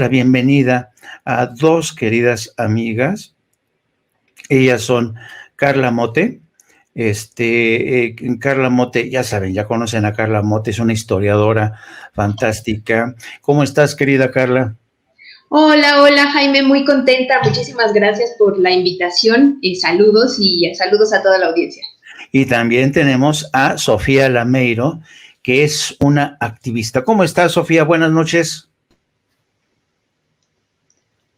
la bienvenida a dos queridas amigas. Ellas son Carla Mote. Carla Mote, ya saben, ya conocen a Carla Mote, es una historiadora fantástica. ¿Cómo estás, querida Carla? Hola, hola Jaime, muy contenta. Muchísimas gracias por la invitación. Saludos y saludos a toda la audiencia. Y también tenemos a Sofía Lameiro, que es una activista. ¿Cómo estás, Sofía? Buenas noches.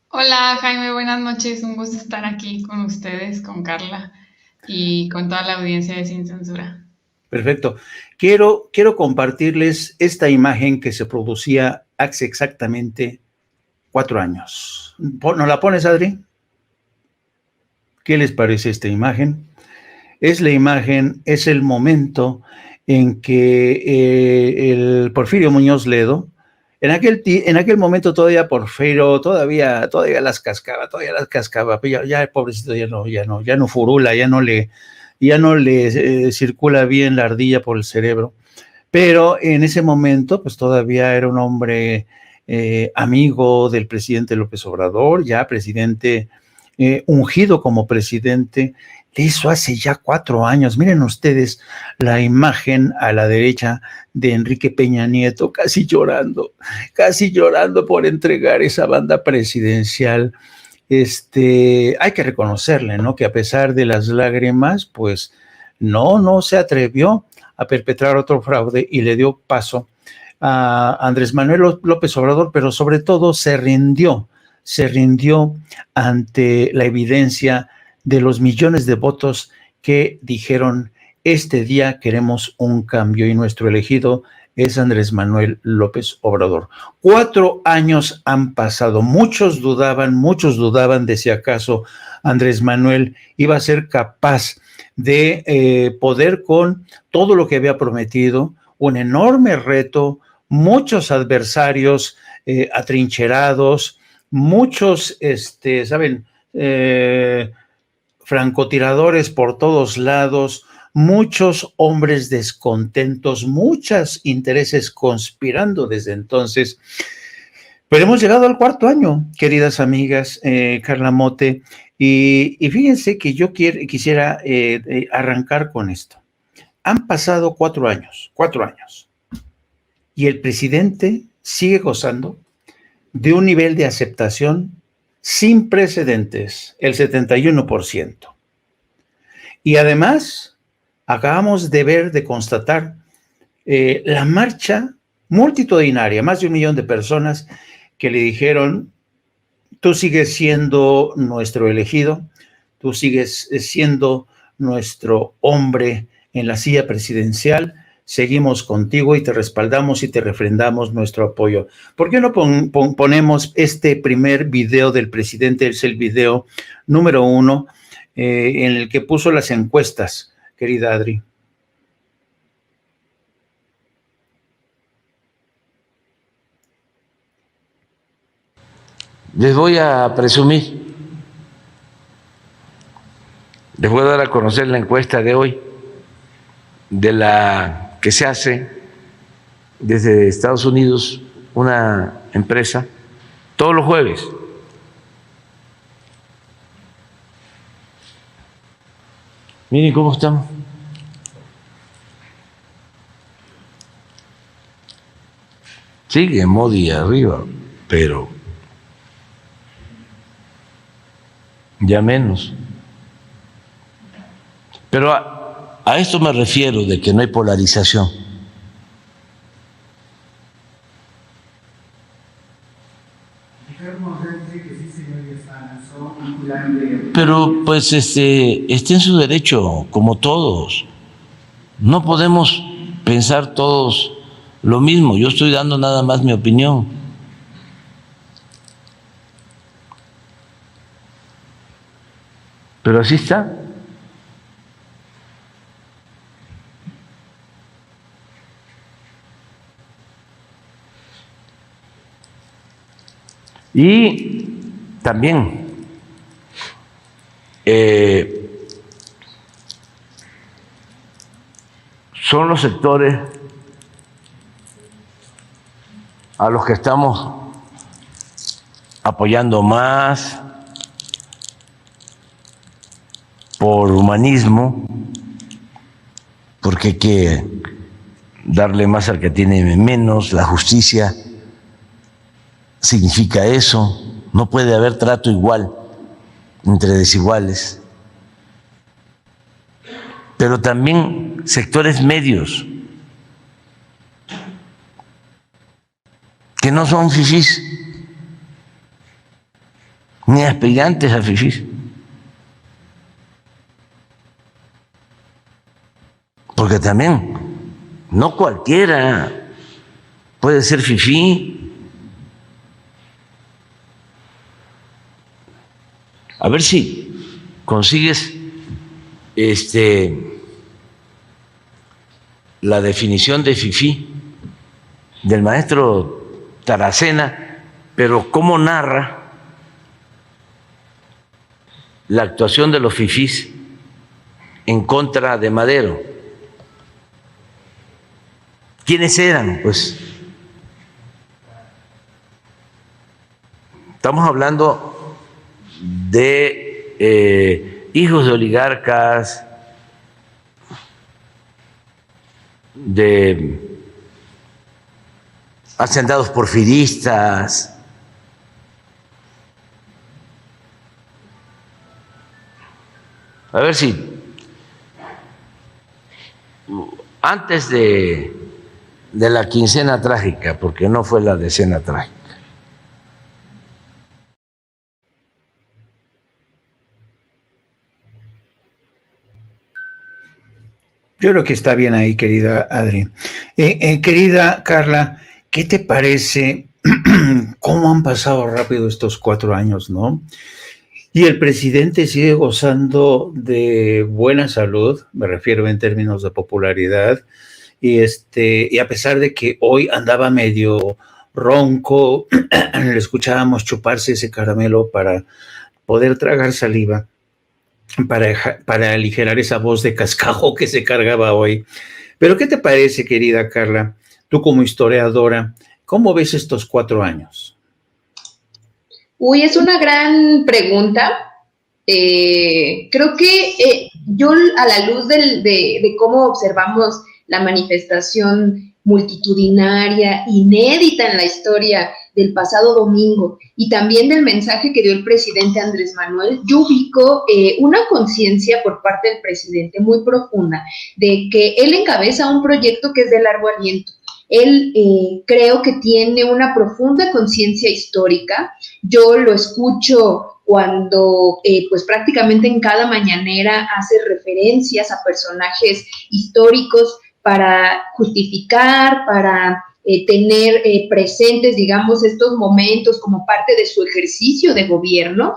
Hola Jaime, buenas noches. Un gusto estar aquí con ustedes, con Carla y con toda la audiencia de Sin Censura. Perfecto. Quiero compartirles esta imagen que se producía hace exactamente 4 años. ¿Nos la pones, Adri? ¿Qué les parece esta imagen? Es la imagen, es el momento en que el Porfirio Muñoz Ledo, en aquel momento todavía Porfirio, todavía las cascaba, pero ya el pobrecito ya no furula, ya no le circula bien la ardilla por el cerebro, pero en ese momento pues todavía era un hombre amigo del presidente López Obrador, ya presidente ungido como presidente. Eso hace ya 4 años. Miren ustedes la imagen a la derecha de Enrique Peña Nieto, casi llorando por entregar esa banda presidencial. Hay que reconocerle, ¿no? Que a pesar de las lágrimas, pues no se atrevió a perpetrar otro fraude y le dio paso a Andrés Manuel López Obrador, pero sobre todo se rindió ante la evidencia de los millones de votos que dijeron: este día queremos un cambio, y nuestro elegido es Andrés Manuel López Obrador. 4 años han pasado, muchos dudaban de si acaso Andrés Manuel iba a ser capaz de poder con todo lo que había prometido, un enorme reto, muchos adversarios atrincherados, muchos, francotiradores por todos lados, muchos hombres descontentos, muchos intereses conspirando desde entonces. Pero hemos llegado al 4º año, queridas amigas, Carla Mote, y fíjense que yo quisiera arrancar con esto. Han pasado 4 años, y el presidente sigue gozando de un nivel de aceptación sin precedentes, el 71%. Y además, acabamos de constatar la marcha multitudinaria, más de 1 millón de personas que le dijeron: tú sigues siendo nuestro elegido, tú sigues siendo nuestro hombre en la silla presidencial, seguimos contigo y te respaldamos y te refrendamos nuestro apoyo. ¿Por qué no ponemos este primer video del presidente? Es el video número 1, en el que puso las encuestas, querida Adri. Les voy a presumir, les voy a dar a conocer la encuesta de hoy, de la que se hace desde Estados Unidos, una empresa, todos los jueves. Miren cómo estamos. Sigue Modi arriba, pero ya menos. Pero a esto me refiero, de que no hay polarización. Pero pues esté en su derecho, como todos. No podemos pensar todos lo mismo. Yo estoy dando nada más mi opinión. Pero así está. Y también son los sectores a los que estamos apoyando más por humanismo, porque hay que darle más al que tiene menos. La justicia significa eso. No puede haber trato igual entre desiguales. Pero también sectores medios que no son fifís, ni aspirantes a fifís. Porque también no cualquiera puede ser fifí. A ver si consigues la definición de fifí del maestro Taracena, pero cómo narra la actuación de los fifís en contra de Madero. ¿Quiénes eran? Pues estamos hablando de hijos de oligarcas, de hacendados porfiristas, a ver si antes de la quincena trágica, porque no fue la decena trágica. Yo creo que está bien ahí, querida Adri. Querida Carla, ¿qué te parece cómo han pasado rápido estos 4 años, no? Y el presidente sigue gozando de buena salud, me refiero en términos de popularidad, y a pesar de que hoy andaba medio ronco, le escuchábamos chuparse ese caramelo para poder tragar saliva, para aligerar esa voz de cascajo que se cargaba hoy. Pero ¿qué te parece, querida Carla? Tú como historiadora, ¿cómo ves estos 4 años? Uy, es una gran pregunta. Creo que yo, a la luz de cómo observamos la manifestación multitudinaria, inédita en la historia del pasado domingo, y también del mensaje que dio el presidente Andrés Manuel, yo ubico una conciencia por parte del presidente muy profunda de que él encabeza un proyecto que es de largo aliento. Él creo que tiene una profunda conciencia histórica. Yo lo escucho cuando pues prácticamente en cada mañanera hace referencias a personajes históricos para justificar, para tener presentes, digamos, estos momentos como parte de su ejercicio de gobierno.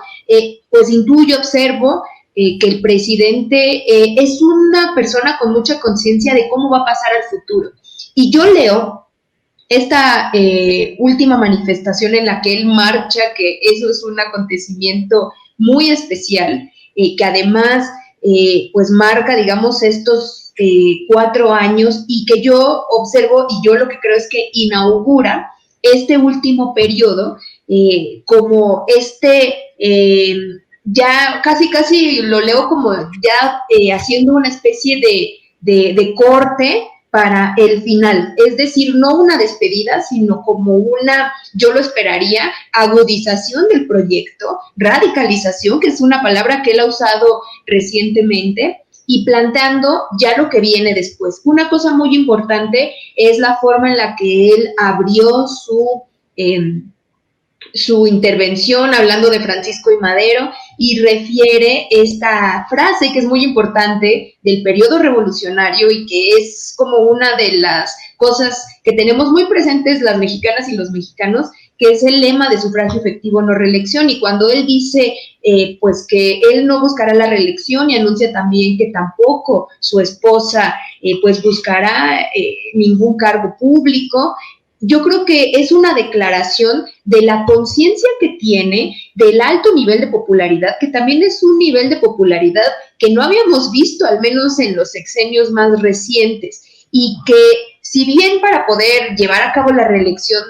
Pues intuyo, observo que el presidente es una persona con mucha conciencia de cómo va a pasar al futuro. Y yo leo esta última manifestación en la que él marcha, que eso es un acontecimiento muy especial, que además pues marca, digamos, estos 4 años, y que yo observo, y yo lo que creo es que inaugura este último periodo como ya casi lo leo como ya haciendo una especie de corte para el final, es decir, no una despedida, sino como una, yo lo esperaría, agudización del proyecto, radicalización, que es una palabra que él ha usado recientemente, y planteando ya lo que viene después. Una cosa muy importante es la forma en la que él abrió su intervención hablando de Francisco y Madero, y refiere esta frase que es muy importante del periodo revolucionario y que es como una de las cosas que tenemos muy presentes las mexicanas y los mexicanos, que es el lema de sufragio efectivo, no reelección. Y cuando él dice pues que él no buscará la reelección, y anuncia también que tampoco su esposa pues buscará ningún cargo público, yo creo que es una declaración de la conciencia que tiene del alto nivel de popularidad, que también es un nivel de popularidad que no habíamos visto, al menos en los sexenios más recientes, y que si bien para poder llevar a cabo la reelección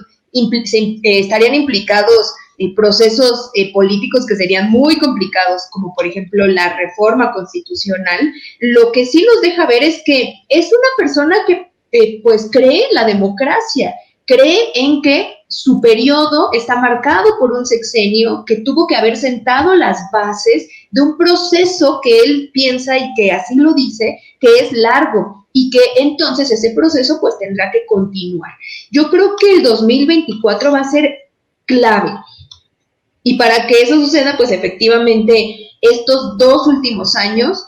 estarían implicados procesos políticos que serían muy complicados, como por ejemplo la reforma constitucional, lo que sí nos deja ver es que es una persona que pues cree en la democracia, cree en que su periodo está marcado por un sexenio que tuvo que haber sentado las bases de un proceso que él piensa y que así lo dice, que es largo y que entonces ese proceso pues tendrá que continuar. Yo creo que el 2024 va a ser clave y para que eso suceda pues efectivamente estos 2 últimos años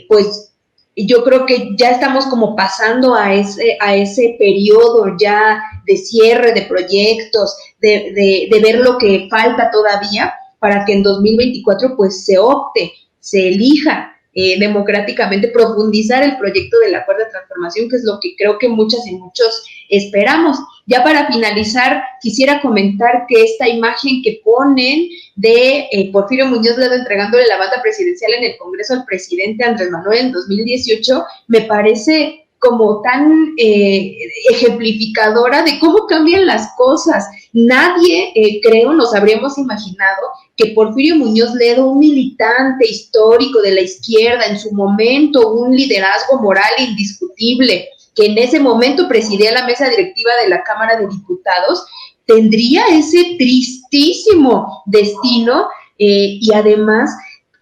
pues yo creo que ya estamos como pasando a ese periodo ya de cierre de proyectos, de ver lo que falta todavía para que en 2024 pues se opte, se elija democráticamente profundizar el proyecto de la Cuarta Transformación, que es lo que creo que muchas y muchos esperamos. Ya para finalizar, quisiera comentar que esta imagen que ponen de Porfirio Muñoz Ledo entregándole la banda presidencial en el Congreso al presidente Andrés Manuel en 2018, me parece como tan ejemplificadora de cómo cambian las cosas. Nadie, creo, nos habríamos imaginado que Porfirio Muñoz Ledo, un militante histórico de la izquierda, en su momento un liderazgo moral indiscutible, que en ese momento presidía la mesa directiva de la Cámara de Diputados, tendría ese tristísimo destino y además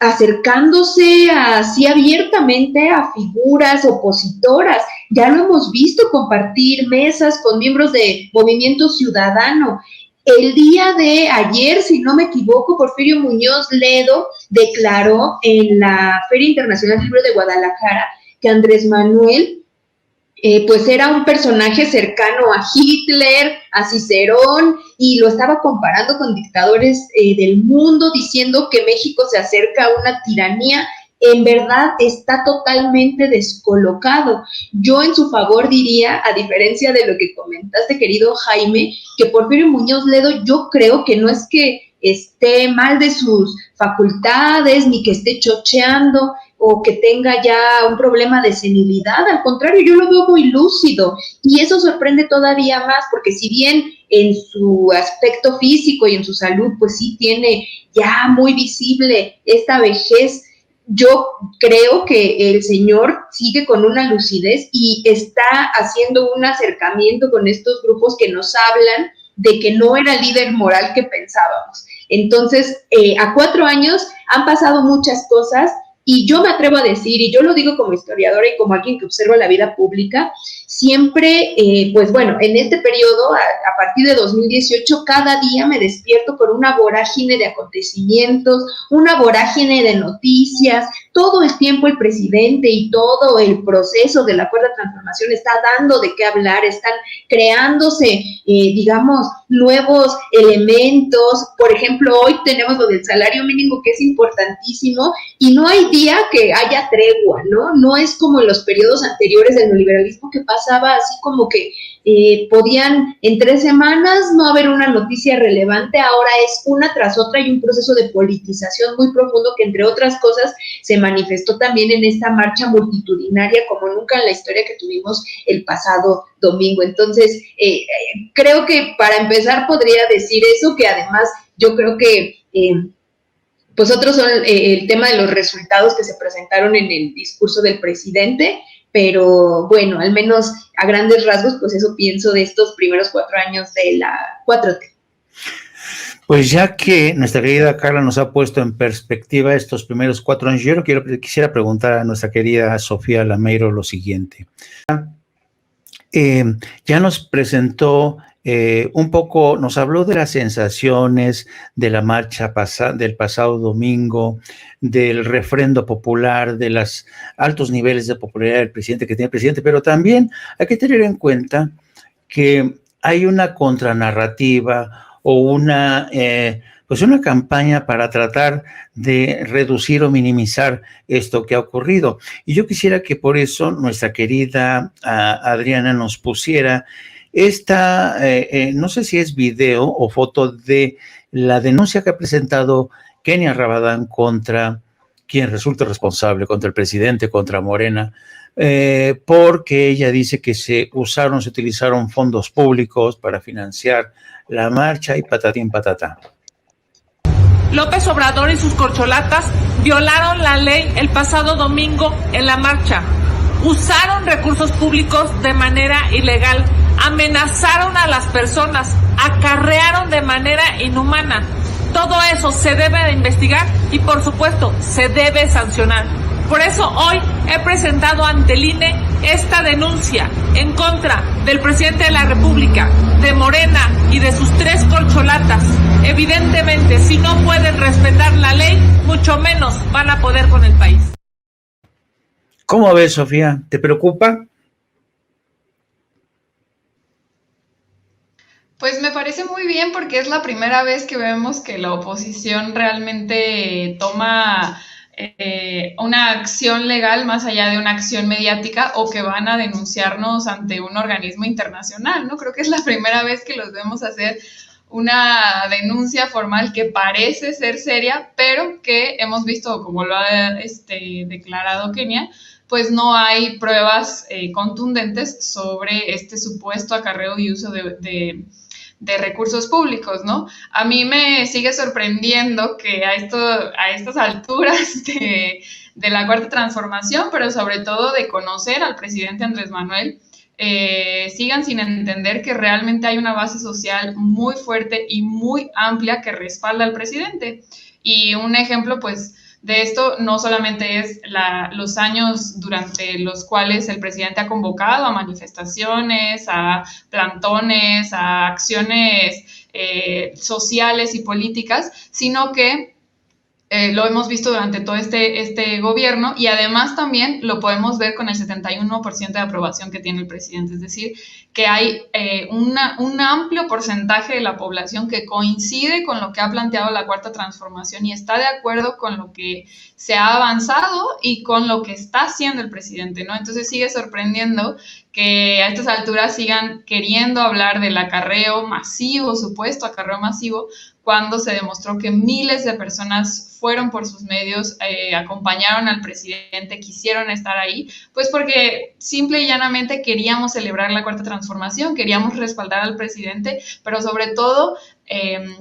acercándose así abiertamente a figuras opositoras. Ya lo hemos visto compartir mesas con miembros de Movimiento Ciudadano. El día de ayer, si no me equivoco, Porfirio Muñoz Ledo declaró en la Feria Internacional del Libro de Guadalajara que Andrés Manuel pues era un personaje cercano a Hitler, a Cicerón, y lo estaba comparando con dictadores del mundo, diciendo que México se acerca a una tiranía. En verdad está totalmente descolocado. Yo en su favor diría, a diferencia de lo que comentaste, querido Jaime, que Porfirio Muñoz Ledo, yo creo que no es que esté mal de sus facultades, ni que esté chocheando, o que tenga ya un problema de senilidad. Al contrario, yo lo veo muy lúcido, y eso sorprende todavía más, porque si bien en su aspecto físico y en su salud, pues sí tiene ya muy visible esta vejez, yo creo que el señor sigue con una lucidez y está haciendo un acercamiento con estos grupos que nos hablan de que no era el líder moral que pensábamos. Entonces, a 4 años han pasado muchas cosas, y yo me atrevo a decir, y yo lo digo como historiadora y como alguien que observa la vida pública, siempre, pues bueno, en este periodo, a partir de 2018, cada día me despierto con una vorágine de acontecimientos, una vorágine de noticias. Todo el tiempo el presidente y todo el proceso de la Cuarta Transformación está dando de qué hablar, están creándose, digamos, nuevos elementos. Por ejemplo, hoy tenemos lo del salario mínimo, que es importantísimo, y no hay día que haya tregua, ¿no? No es como en los periodos anteriores del neoliberalismo, que pasaba así como que podían en 3 semanas no haber una noticia relevante. Ahora es una tras otra, y un proceso de politización muy profundo que, entre otras cosas, se manifestó también en esta marcha multitudinaria como nunca en la historia que tuvimos el pasado domingo. Entonces, creo que para empezar podría decir eso, que además yo creo que pues otros son el tema de los resultados que se presentaron en el discurso del presidente, pero bueno, al menos a grandes rasgos, pues eso pienso de estos primeros 4 años de la 4T. Pues ya que nuestra querida Carla nos ha puesto en perspectiva estos primeros 4 años, yo quisiera preguntar a nuestra querida Sofía Lameiro lo siguiente. Ya nos presentó un poco, nos habló de las sensaciones de la marcha del pasado domingo, del refrendo popular, de los altos niveles de popularidad del presidente que tiene el presidente, pero también hay que tener en cuenta que hay una contranarrativa o una campaña para tratar de reducir o minimizar esto que ha ocurrido. Y yo quisiera que por eso nuestra querida Adriana nos pusiera esta, no sé si es video o foto de la denuncia que ha presentado Kenia Rabadán contra quien resulta responsable, contra el presidente, contra Morena, porque ella dice que se utilizaron fondos públicos para financiar la marcha y patatín patatá. López Obrador y sus corcholatas violaron la ley el pasado domingo en la marcha. Usaron recursos públicos de manera ilegal, amenazaron a las personas, acarrearon de manera inhumana. Todo eso se debe de investigar y, por supuesto, se debe sancionar. Por eso hoy he presentado ante el INE esta denuncia en contra del presidente de la República, de Morena y de sus 3 corcholatas. Evidentemente, si no pueden respetar la ley, mucho menos van a poder con el país. ¿Cómo ves, Sofía? ¿Te preocupa? Pues me parece muy bien porque es la primera vez que vemos que la oposición realmente toma una acción legal más allá de una acción mediática o que van a denunciarnos ante un organismo internacional, ¿no? Creo que es la primera vez que los vemos hacer una denuncia formal que parece ser seria, pero que hemos visto, como lo ha declarado Kenia, pues no hay pruebas contundentes sobre este supuesto acarreo y uso de recursos públicos, ¿no? A mí me sigue sorprendiendo que a estas alturas de la Cuarta Transformación, pero sobre todo de conocer al presidente Andrés Manuel, sigan sin entender que realmente hay una base social muy fuerte y muy amplia que respalda al presidente. Y un ejemplo, pues, de esto no solamente es los años durante los cuales el presidente ha convocado a manifestaciones, a plantones, a acciones sociales y políticas, sino que lo hemos visto durante todo este gobierno y además también lo podemos ver con el 71% de aprobación que tiene el presidente, es decir, que hay un amplio porcentaje de la población que coincide con lo que ha planteado la Cuarta Transformación y está de acuerdo con lo que se ha avanzado y con lo que está haciendo el presidente, ¿no? Entonces sigue sorprendiendo que a estas alturas sigan queriendo hablar del acarreo masivo, supuesto acarreo masivo, cuando se demostró que miles de personas fueron por sus medios, acompañaron al presidente, quisieron estar ahí, pues porque simple y llanamente queríamos celebrar la Cuarta Transformación, queríamos respaldar al presidente, pero sobre todo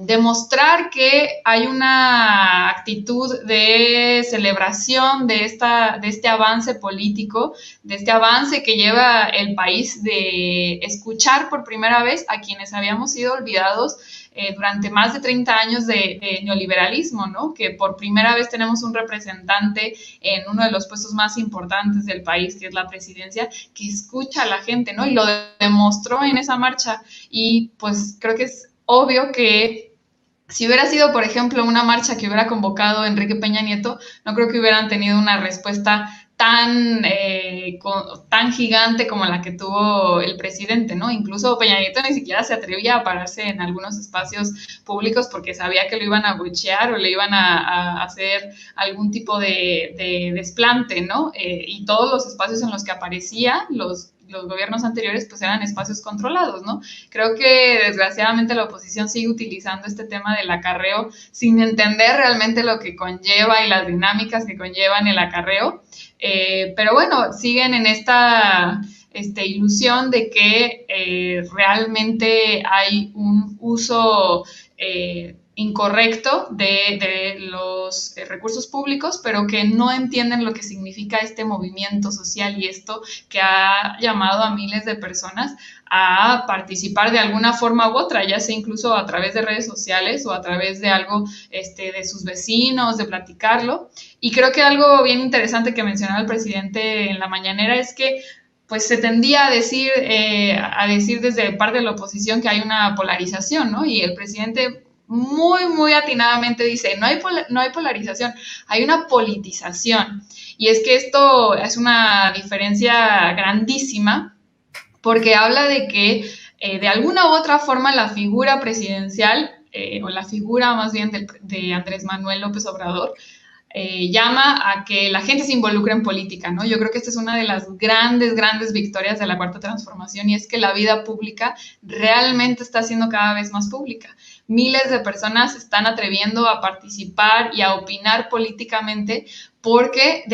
demostrar que hay una actitud de celebración de este avance político, de este avance que lleva el país de escuchar por primera vez a quienes habíamos sido olvidados durante más de 30 años de neoliberalismo, ¿no? Que por primera vez tenemos un representante en uno de los puestos más importantes del país, que es la presidencia, que escucha a la gente, ¿no? Y lo demostró en esa marcha. Y pues creo que es obvio que si hubiera sido, por ejemplo, una marcha que hubiera convocado Enrique Peña Nieto, no creo que hubieran tenido una respuesta tan gigante como la que tuvo el presidente, ¿no? Incluso Peña Nieto ni siquiera se atrevía a pararse en algunos espacios públicos porque sabía que lo iban a abuchear o le iban a hacer algún tipo de desplante, ¿no? Y todos los espacios en los que aparecía, los gobiernos anteriores, pues eran espacios controlados, ¿no? Creo que desgraciadamente la oposición sigue utilizando este tema del acarreo sin entender realmente lo que conlleva y las dinámicas que conllevan el acarreo, pero bueno, siguen en esta ilusión de que realmente hay un uso incorrecto de los recursos públicos, pero que no entienden lo que significa este movimiento social y esto que ha llamado a miles de personas a participar de alguna forma u otra, ya sea incluso a través de redes sociales o a través de algo de sus vecinos, de platicarlo. Y creo que algo bien interesante que mencionaba el presidente en la mañanera es que pues se tendía a decir desde parte de la oposición que hay una polarización, ¿no? Y el presidente muy, muy atinadamente dice, no hay polarización, hay una politización. Y es que esto es una diferencia grandísima porque habla de que de alguna u otra forma la figura presidencial, o la figura más bien de Andrés Manuel López Obrador, llama a que la gente se involucre en política, ¿no? Yo creo que esta es una de las grandes victorias de la Cuarta Transformación y es que la vida pública realmente está siendo cada vez más pública. Miles de personas se están atreviendo a participar y a opinar políticamente porque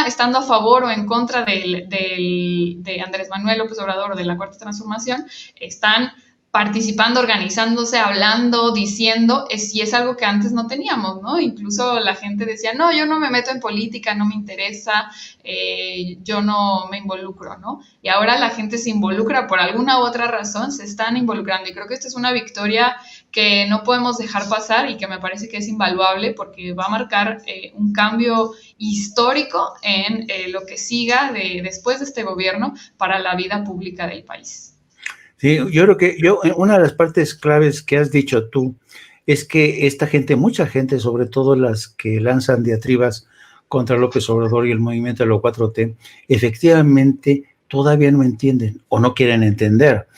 estando a favor o en contra de Andrés Manuel López Obrador o de la Cuarta Transformación, están participando, organizándose, hablando, diciendo, y es algo que antes no teníamos, ¿no? Incluso la gente decía, no, yo no me meto en política, no me interesa, yo no me involucro, ¿no? Y ahora la gente se involucra por alguna u otra razón, se están involucrando, y creo que esta es una victoria que no podemos dejar pasar y que me parece que es invaluable porque va a marcar un cambio histórico en lo que siga después de este gobierno para la vida pública del país. Sí, yo creo que una de las partes claves que has dicho tú es que esta gente, mucha gente, sobre todo las que lanzan diatribas contra López Obrador y el movimiento de la 4T, efectivamente todavía no entienden o no quieren entender.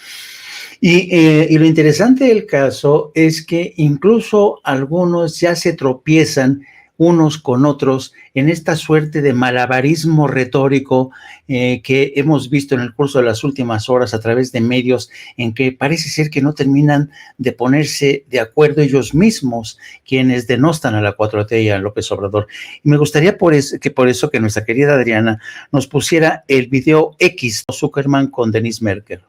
Y lo interesante del caso es que incluso algunos ya se tropiezan unos con otros en esta suerte de malabarismo retórico que hemos visto en el curso de las últimas horas a través de medios en que parece ser que no terminan de ponerse de acuerdo ellos mismos, quienes denostan a la 4T y a López Obrador. Y me gustaría por eso que nuestra querida Adriana nos pusiera el video X de Zuckerman con Denise Merker.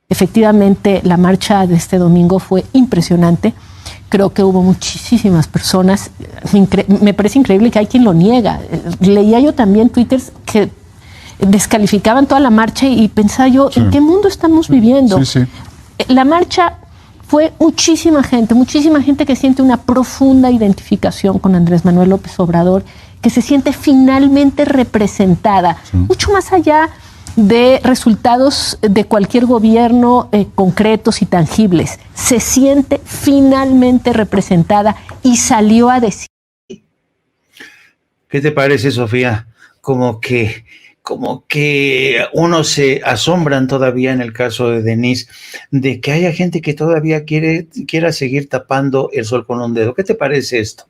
Efectivamente, la marcha de este domingo fue impresionante. Creo que hubo muchísimas personas. Me parece increíble que hay quien lo niega. Leía yo también twitters que descalificaban toda la marcha y pensaba yo, sí, ¿en qué mundo estamos viviendo? Sí, sí. La marcha fue muchísima gente que siente una profunda identificación con Andrés Manuel López Obrador, que se siente finalmente representada, sí, mucho más allá de resultados de cualquier gobierno concretos y tangibles. Se siente finalmente representada y salió a decir. ¿Qué te parece, Sofía? Como que uno se asombran todavía en el caso de Denise, de que haya gente que todavía quiera seguir tapando el sol con un dedo. ¿Qué te parece esto?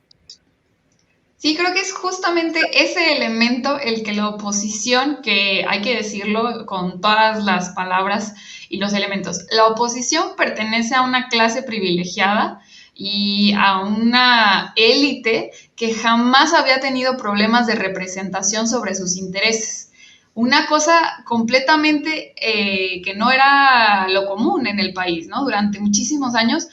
Sí, creo que es justamente ese elemento el que la oposición, que hay que decirlo con todas las palabras y los elementos, la oposición pertenece a una clase privilegiada y a una élite que jamás había tenido problemas de representación sobre sus intereses. Una cosa completamente que no era lo común en el país, ¿no? Durante muchísimos años,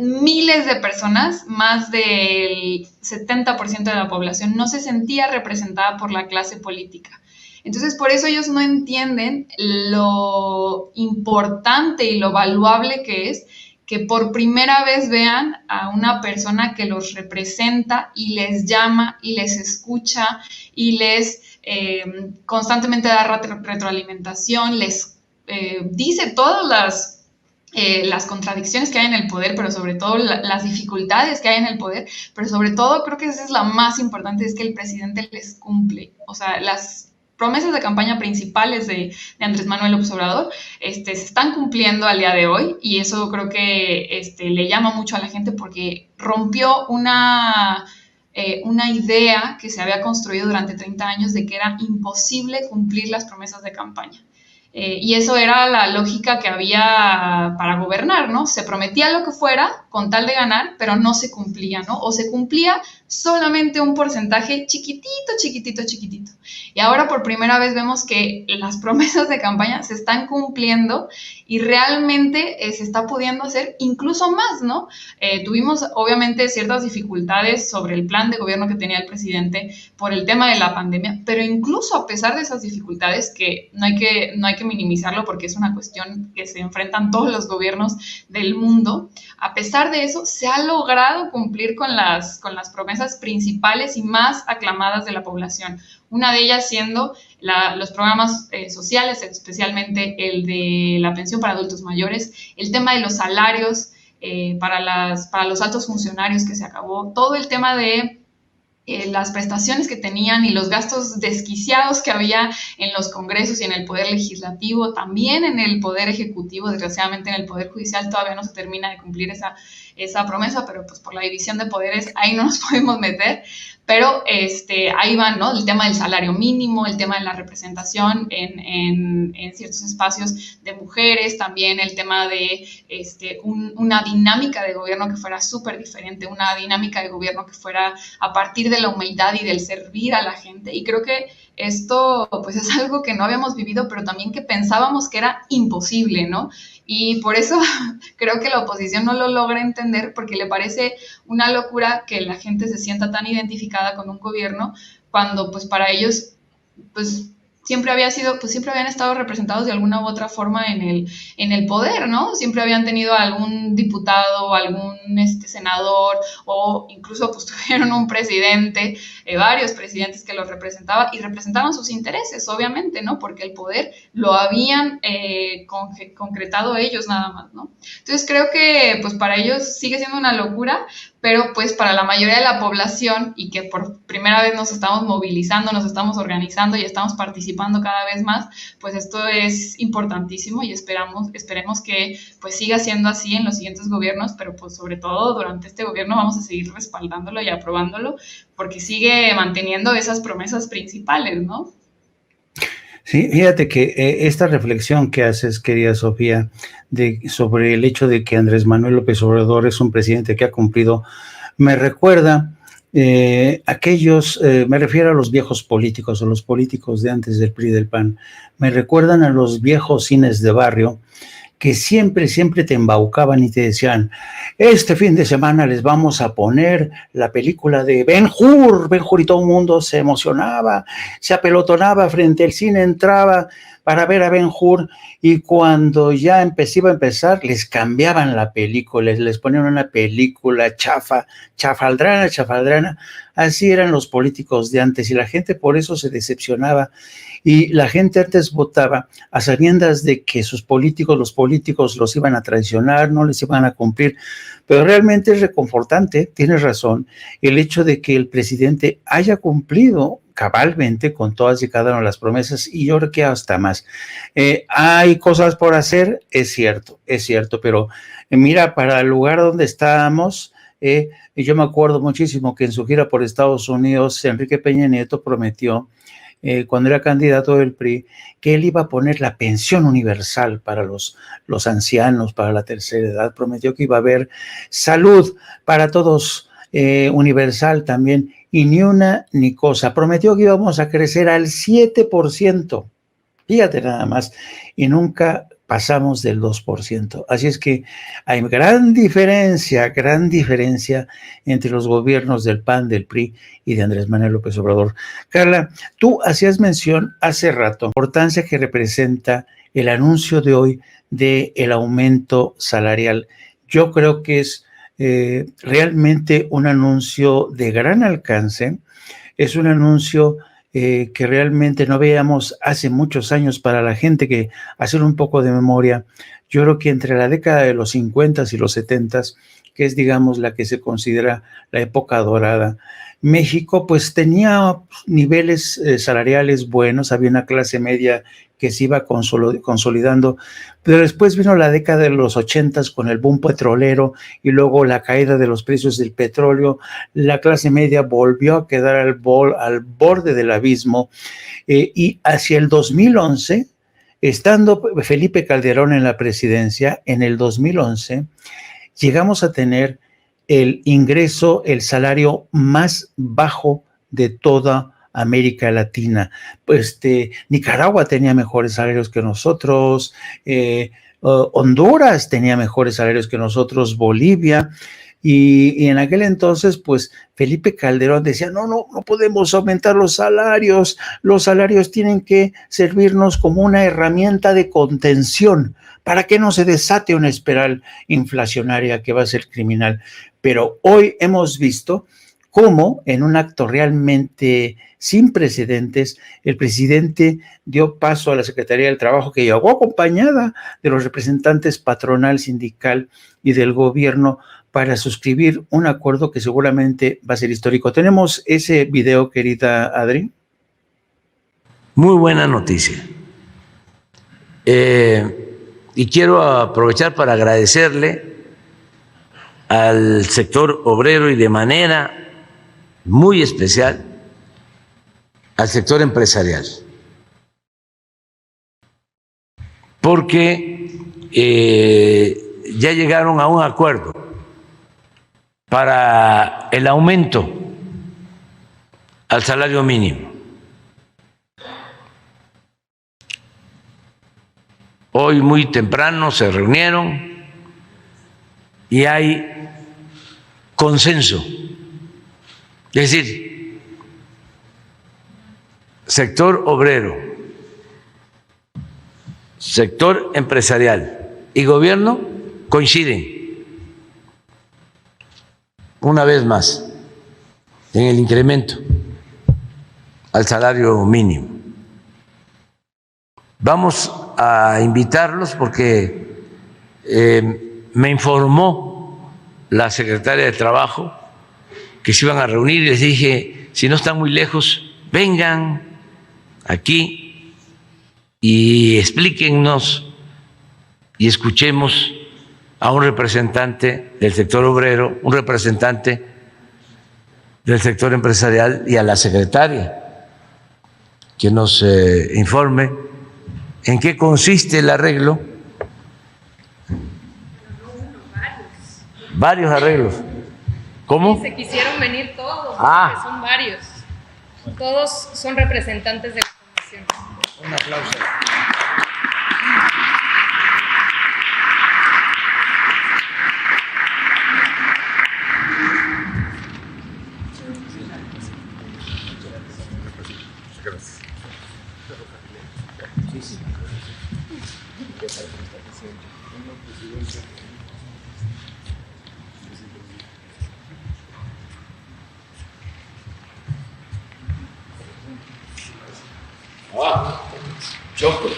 miles de personas, más del 70% de la población, no se sentía representada por la clase política. Entonces, por eso ellos no entienden lo importante y lo valuable que es que por primera vez vean a una persona que los representa y les llama y les escucha y les constantemente da retroalimentación, les dice todas las contradicciones que hay en el poder, pero sobre todo las dificultades que hay en el poder, pero sobre todo creo que esa es la más importante, es que el presidente les cumple. O sea, las promesas de campaña principales de Andrés Manuel López Obrador se están cumpliendo al día de hoy y eso creo que le llama mucho a la gente porque rompió una idea que se había construido durante 30 años de que era imposible cumplir las promesas de campaña. Y eso era la lógica que había para gobernar, ¿no? Se prometía lo que fuera con tal de ganar, pero no se cumplía, ¿no? O se cumplía solamente un porcentaje chiquitito. Y ahora por primera vez vemos que las promesas de campaña se están cumpliendo y realmente se está pudiendo hacer incluso más, ¿no? Tuvimos obviamente ciertas dificultades sobre el plan de gobierno que tenía el presidente por el tema de la pandemia, pero incluso a pesar de esas dificultades, que no hay que minimizarlo porque es una cuestión que se enfrentan todos los gobiernos del mundo, a pesar de eso se ha logrado cumplir con las promesas principales y más aclamadas de la población. Una de ellas siendo los programas sociales, especialmente el de la pensión para adultos mayores, el tema de los salarios para los altos funcionarios que se acabó, todo el tema de las prestaciones que tenían y los gastos desquiciados que había en los congresos y en el poder legislativo, también en el poder ejecutivo, desgraciadamente en el poder judicial todavía no se termina de cumplir esa promesa, pero pues por la división de poderes ahí no nos podemos meter, pero ahí van, ¿no? El tema del salario mínimo, el tema de la representación en ciertos espacios de mujeres, también el tema de una dinámica de gobierno que fuera súper diferente, una dinámica de gobierno que fuera a partir de la humildad y del servir a la gente, y creo que esto pues es algo que no habíamos vivido, pero también que pensábamos que era imposible, ¿no? Y por eso creo que la oposición no lo logra entender, porque le parece una locura que la gente se sienta tan identificada con un gobierno cuando pues para ellos pues siempre habían estado representados de alguna u otra forma en el poder, ¿no? Siempre habían tenido algún diputado, algún senador, o incluso pues tuvieron un presidente, varios presidentes que los representaban y representaban sus intereses, obviamente, ¿no? Porque el poder lo habían concretado ellos nada más, ¿no? Entonces creo que pues para ellos sigue siendo una locura, pero pues para la mayoría de la población, y que por primera vez nos estamos movilizando, nos estamos organizando y estamos participando cada vez más, pues esto es importantísimo y esperemos que pues siga siendo así en los siguientes gobiernos, pero pues sobre todo durante este gobierno vamos a seguir respaldándolo y aprobándolo, porque sigue manteniendo esas promesas principales, ¿no? Sí, fíjate que esta reflexión que haces, querida Sofía, sobre el hecho de que Andrés Manuel López Obrador es un presidente que ha cumplido, me recuerda me refiero a los viejos políticos, o los políticos de antes del PRI y del PAN, me recuerdan a los viejos cines de barrio que siempre te embaucaban y te decían, este fin de semana les vamos a poner la película de Ben-Hur, y todo el mundo se emocionaba, se apelotonaba frente al cine, entraba para ver a Ben-Hur, y cuando ya iba a empezar, les cambiaban la película, les ponían una película chafaldrana, así eran los políticos de antes, y la gente por eso se decepcionaba, y la gente antes votaba a sabiendas de que los políticos los iban a traicionar, no les iban a cumplir, pero realmente es reconfortante, tienes razón, el hecho de que el presidente haya cumplido cabalmente con todas y cada una de las promesas, y yo creo que hasta más. Hay cosas por hacer, es cierto, pero mira, para el lugar donde estábamos, yo me acuerdo muchísimo que en su gira por Estados Unidos, Enrique Peña Nieto prometió, cuando era candidato del PRI, que él iba a poner la pensión universal para los ancianos, para la tercera edad, prometió que iba a haber salud para todos, universal también, y ni una ni cosa, prometió que íbamos a crecer al 7%, fíjate nada más, y nunca pasamos del 2%, así es que hay gran diferencia entre los gobiernos del PAN, del PRI y de Andrés Manuel López Obrador. Carla, tú hacías mención hace rato, la importancia que representa el anuncio de hoy del aumento salarial. Yo creo que es realmente un anuncio de gran alcance, es un anuncio que realmente no veíamos hace muchos años. Para la gente que hacer un poco de memoria, yo creo que entre la década de los 50 y los 70, que es digamos la que se considera la época dorada, México pues tenía niveles salariales buenos, había una clase media que se iba consolidando, pero después vino la década de los 80 con el boom petrolero y luego la caída de los precios del petróleo. La clase media volvió a quedar al borde del abismo, y hacia el 2011, estando Felipe Calderón en la presidencia, en el 2011, llegamos a tener el salario más bajo de toda América Latina. Pues Nicaragua tenía mejores salarios que nosotros, Honduras tenía mejores salarios que nosotros, Bolivia, y en aquel entonces, pues Felipe Calderón decía, no podemos aumentar los salarios tienen que servirnos como una herramienta de contención para que no se desate una espiral inflacionaria que va a ser criminal. Pero hoy hemos visto cómo, en un acto realmente sin precedentes, el presidente dio paso a la Secretaría del Trabajo, que llegó acompañada de los representantes patronal, sindical y del gobierno, para suscribir un acuerdo que seguramente va a ser histórico. ¿Tenemos ese video, querida Adri? Muy buena noticia. Y quiero aprovechar para agradecerle al sector obrero y de manera muy especial al sector empresarial, porque ya llegaron a un acuerdo para el aumento al salario mínimo. Hoy muy temprano se reunieron y hay consenso. Es decir, sector obrero, sector empresarial y gobierno coinciden una vez más en el incremento al salario mínimo. Vamos a invitarlos porque me informó la secretaria de Trabajo que se iban a reunir y les dije, si no están muy lejos, vengan aquí y explíquennos y escuchemos a un representante del sector obrero, un representante del sector empresarial y a la secretaria que nos informe en qué consiste el arreglo. Varios arreglos. ¿Cómo? Y se quisieron venir todos, porque son varios. Todos son representantes de la comisión. Un aplauso. Choco.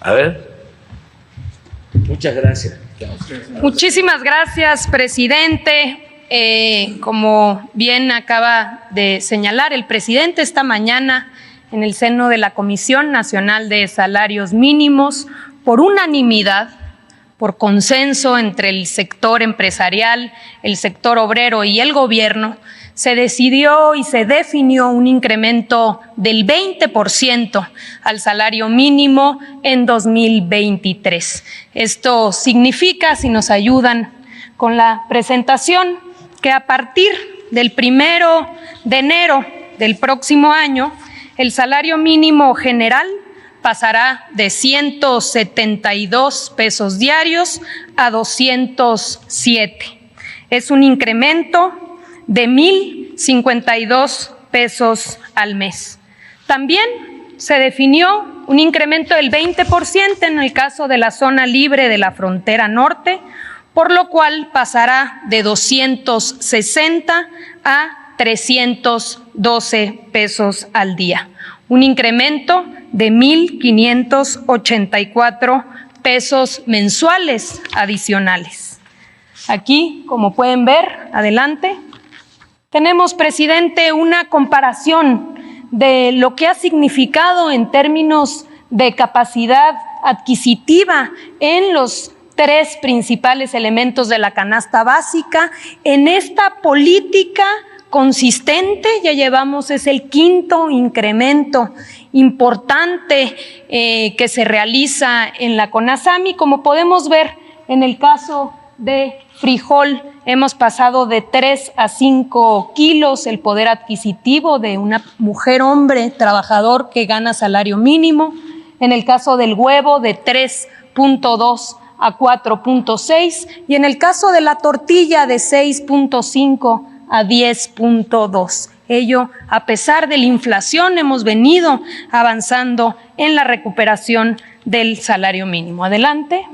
A ver. Muchas gracias. Muchísimas gracias, presidente. Como bien acaba de señalar el presidente, esta mañana en el seno de la Comisión Nacional de Salarios Mínimos, por unanimidad, por consenso entre el sector empresarial, el sector obrero y el gobierno, se decidió y se definió un incremento del 20% al salario mínimo en 2023. Esto significa, si nos ayudan con la presentación, que a partir del 1 de enero del próximo año, el salario mínimo general pasará de 172 pesos diarios a 207. Es un incremento de 1,052 pesos al mes. También se definió un incremento del 20% en el caso de la zona libre de la frontera norte, por lo cual pasará de 260 a 312 pesos al día. Un incremento de 1,584 pesos mensuales adicionales. Aquí, como pueden ver, adelante, tenemos, presidente, una comparación de lo que ha significado en términos de capacidad adquisitiva en los tres principales elementos de la canasta básica. En esta política consistente ya llevamos, es el quinto incremento importante que se realiza en la CONASAMI. Como podemos ver en el caso de frijol, hemos pasado de 3 a 5 kilos el poder adquisitivo de una mujer, hombre, trabajador que gana salario mínimo. En el caso del huevo, de 3.2 a 4.6, y en el caso de la tortilla, de 6.5 a 10.2. Ello, a pesar de la inflación, hemos venido avanzando en la recuperación del salario mínimo. Adelante.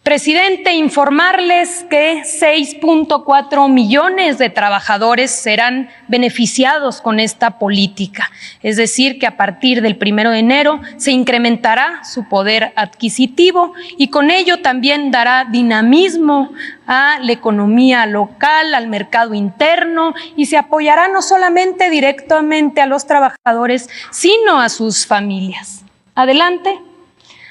Presidente, informarles que 6.4 millones de trabajadores serán beneficiados con esta política. Es decir, que a partir del 1 de enero se incrementará su poder adquisitivo y con ello también dará dinamismo a la economía local, al mercado interno, y se apoyará no solamente directamente a los trabajadores, sino a sus familias. Adelante.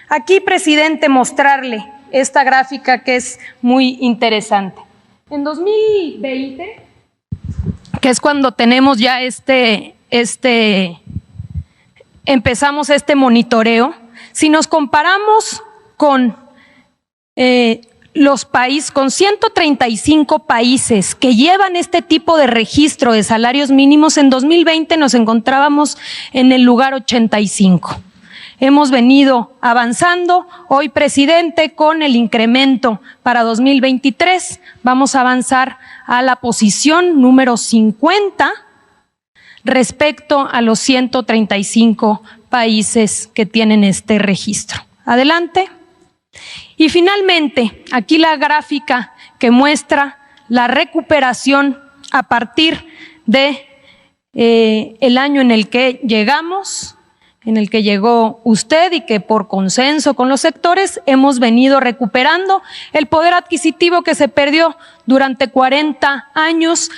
Aquí, presidente, mostrarle esta gráfica que es muy interesante. En 2020, que es cuando tenemos ya empezamos este monitoreo, si nos comparamos con los países, con 135 países que llevan este tipo de registro de salarios mínimos, en 2020 nos encontrábamos en el lugar 85. hemos venido avanzando. Hoy, presidente, con el incremento para 2023, vamos a avanzar a la posición número 50 respecto a los 135 países que tienen este registro. Adelante. Y finalmente, aquí la gráfica que muestra la recuperación a partir de el año en el que llegamos, en el que llegó usted y que por consenso con los sectores hemos venido recuperando el poder adquisitivo que se perdió durante 40 años.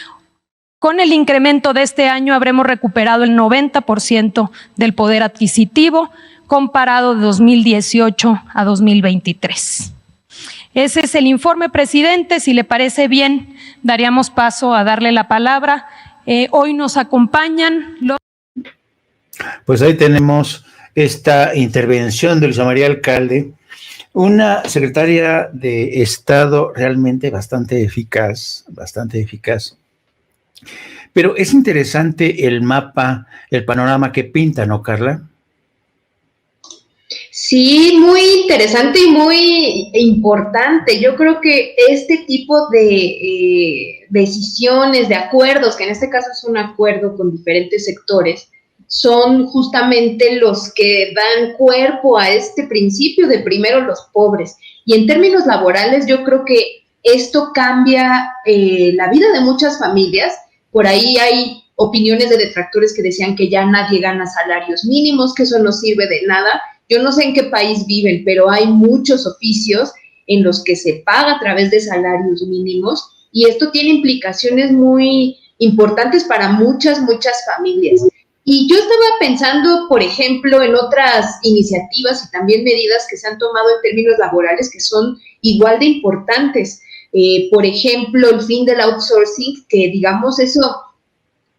Con el incremento de este año habremos recuperado el 90% del poder adquisitivo comparado de 2018 a 2023. Ese es el informe, presidente. Si le parece bien, daríamos paso a darle la palabra. Hoy nos acompañan los... Pues ahí tenemos esta intervención de Luisa María Alcalde, una secretaria de Estado realmente bastante eficaz. Pero es interesante el mapa, el panorama que pinta, ¿no, Carla? Sí, muy interesante y muy importante. Yo creo que este tipo de decisiones, de acuerdos, que en este caso es un acuerdo con diferentes sectores, son justamente los que dan cuerpo a este principio de primero los pobres. Y en términos laborales, yo creo que esto cambia la vida de muchas familias. Por ahí hay opiniones de detractores que decían que ya nadie gana salarios mínimos, que eso no sirve de nada. Yo no sé en qué país viven, pero hay muchos oficios en los que se paga a través de salarios mínimos y esto tiene implicaciones muy importantes para muchas familias. Y yo estaba pensando, por ejemplo, en otras iniciativas y también medidas que se han tomado en términos laborales que son igual de importantes. Por ejemplo, el fin del outsourcing, que digamos eso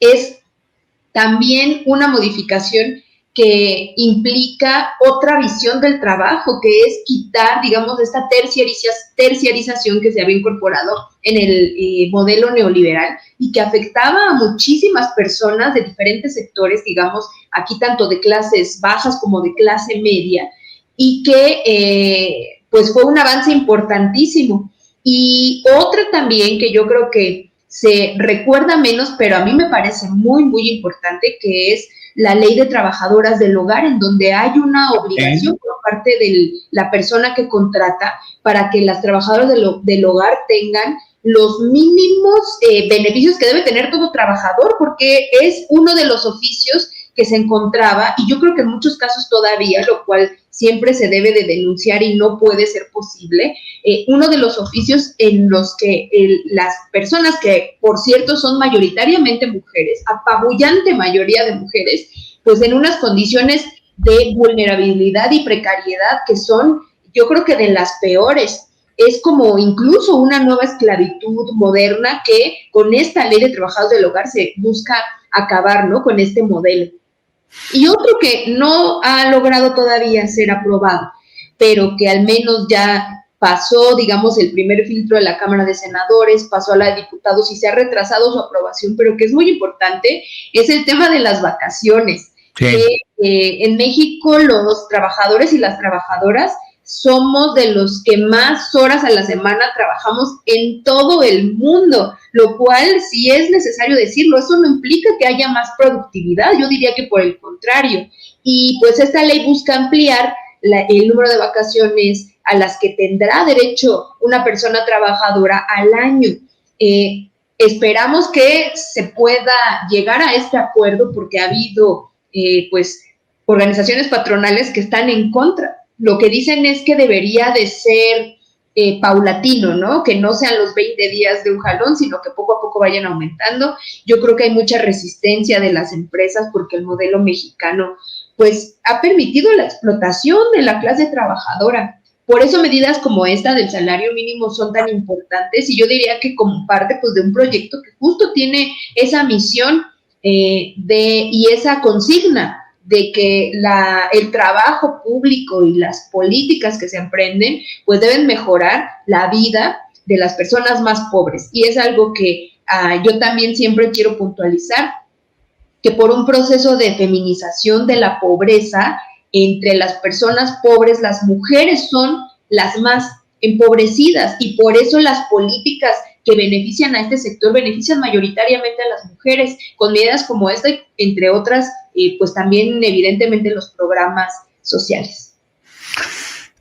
es también una modificación que implica otra visión del trabajo, que es quitar, digamos, esta terciarización que se había incorporado en el modelo neoliberal y que afectaba a muchísimas personas de diferentes sectores, digamos, aquí tanto de clases bajas como de clase media, y que pues fue un avance importantísimo. Y otra también que yo creo que se recuerda menos, pero a mí me parece muy importante, que es la ley de trabajadoras del hogar, en donde hay una obligación por parte de la persona que contrata para que las trabajadoras del hogar tengan los mínimos beneficios que debe tener todo trabajador, porque es uno de los oficios que se encontraba, y yo creo que en muchos casos todavía, lo cual siempre se debe de denunciar y no puede ser posible, uno de los oficios en los que las personas que, por cierto, son mayoritariamente mujeres, apabullante mayoría de mujeres, pues en unas condiciones de vulnerabilidad y precariedad que son, yo creo que de las peores. Es como incluso una nueva esclavitud moderna que con esta ley de trabajadores del hogar se busca acabar, ¿no?, con este modelo. Y otro que no ha logrado todavía ser aprobado, pero que al menos ya pasó, digamos, el primer filtro de la Cámara de Senadores, pasó a la de Diputados y se ha retrasado su aprobación, pero que es muy importante, es el tema de las vacaciones. Sí. En México los trabajadores y las trabajadoras somos de los que más horas a la semana trabajamos en todo el mundo, lo cual sí es necesario decirlo, eso no implica que haya más productividad, yo diría que por el contrario. Y pues esta ley busca ampliar el número de vacaciones a las que tendrá derecho una persona trabajadora al año. Esperamos que se pueda llegar a este acuerdo porque ha habido pues organizaciones patronales que están en contra. Lo que dicen es que debería de ser paulatino, ¿no? Que no sean los 20 días de un jalón, sino que poco a poco vayan aumentando. Yo creo que hay mucha resistencia de las empresas porque el modelo mexicano, pues, ha permitido la explotación de la clase trabajadora. Por eso medidas como esta del salario mínimo son tan importantes y yo diría que como parte, pues, de un proyecto que justo tiene esa misión y esa consigna de que el trabajo público y las políticas que se emprenden, pues deben mejorar la vida de las personas más pobres. Y es algo que yo también siempre quiero puntualizar, que por un proceso de feminización de la pobreza, entre las personas pobres, las mujeres son las más empobrecidas, y por eso las políticas que benefician a este sector benefician mayoritariamente a las mujeres, con medidas como esta, entre otras, pues también evidentemente los programas sociales.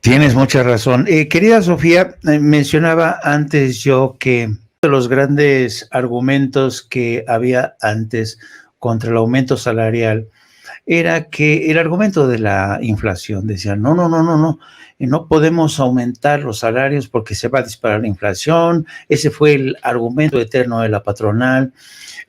Tienes mucha razón. Querida Sofía, mencionaba antes yo que uno de los grandes argumentos que había antes contra el aumento salarial era que el argumento de la inflación, decían, no podemos aumentar los salarios porque se va a disparar la inflación. Ese fue el argumento eterno de la patronal.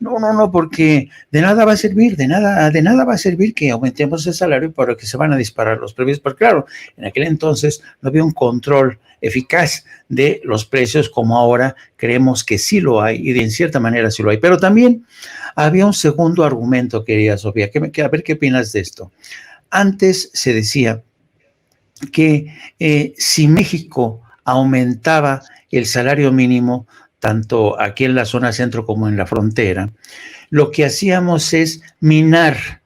No, porque de nada va a servir, de nada va a servir que aumentemos el salario para que se van a disparar los precios. Pero claro, en aquel entonces no había un control eficaz de los precios como ahora creemos que sí lo hay, y de en cierta manera sí lo hay. Pero también había un segundo argumento, querida Sofía, a ver qué opinas de esto. Antes se decía que si México aumentaba el salario mínimo, tanto aquí en la zona centro como en la frontera, lo que hacíamos es minar,